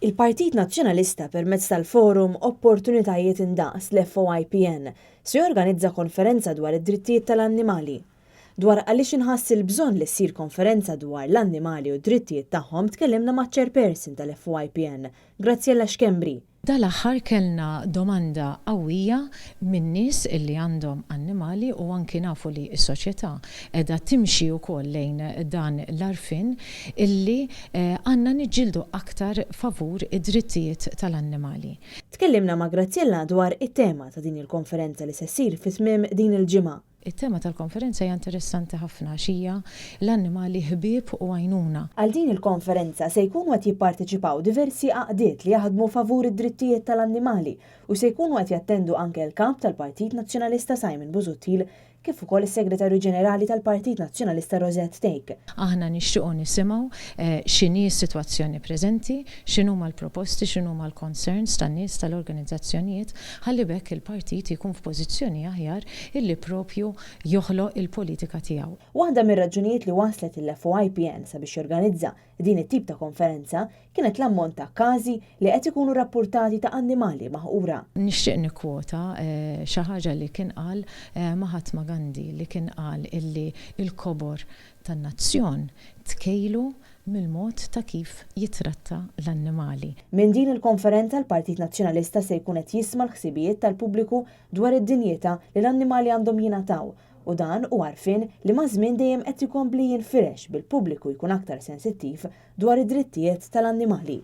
Il-Partit Nazzjonalista permezz tal-Forum Opportunitajiet Indaqs l-FOIPN se jorganizza konferenza dwar id-drittijiet tal-annimali. Dwar għaliex inħass il-bżonn li ssir konferenza dwar l-annimali u d-drittijiet tagħhom tkellimna ma' chairperson tal-FOIPN, Graziella Xkembri. Dal-aħħar kellna domanda qawwija minn nies illi għandhom annimali u anki nafu li s-soċjetà qiegħda timxi wkoll lejn dan l-arfin illi għandna niġġieldu aktar favur id-drittijiet tal-annimali. Tkellimna ma' Graziella dwar it-tema ta' din il-konferenza li se ssir fi tmiem din il-ġimgħa. Il-tema tal-konferenza hija interessanti ħafna xija l-annimali ħbieb u għajnuna. Għal din il-konferenza se jkunu qed jipparteċipaw diversi għaqdiet li jaħdmu favur id-drittijiet tal-annimali u se jkunu qed jattendu anke l-kap tal-Partit Nazzjonalista Simon Busuttil kif ukoll is-Segretarju Ġenerali tal-Partit Nazzjonalista Rosette Take. Aħna nixtiequ nisimgħu x'inhi s-sitwazzjoni preżenti, x'inhuma l-proposti, x'inhuma l-concerns tan-nies tal-organizzazzjonijiet ħalli bekk il-partit jkun f'pożizzjoni aħjar illi propju joħloq il-politika tiegħu. Waħda mir-raġunijiet li waslet il-FOIPN sabiex jorganizza din it-tip ta' konferenza kienet l-ammont ta' każi li qed ikunu rappurtati ta' annimali maħqura. Nixtieq nikkwota xi ħaġa li kien qal Mahatma Gandhi li kien qal illi il-kobor tan-nazzjon tkejlu mill-mod ta' kif jitratta l-annimali. Minn din il-konferenza l-Partit Nazzjonalista se jkun qed jisma' l-ħsibijiet tal-pubbliku dwar id-dinjeta li l-annimali għandhom jingħataw u dan u għarfien li ma' żmien dejjem qed ikompli jinfirex bil-pubbliku jkun aktar sensittiv dwar id-drittijiet tal-annimali.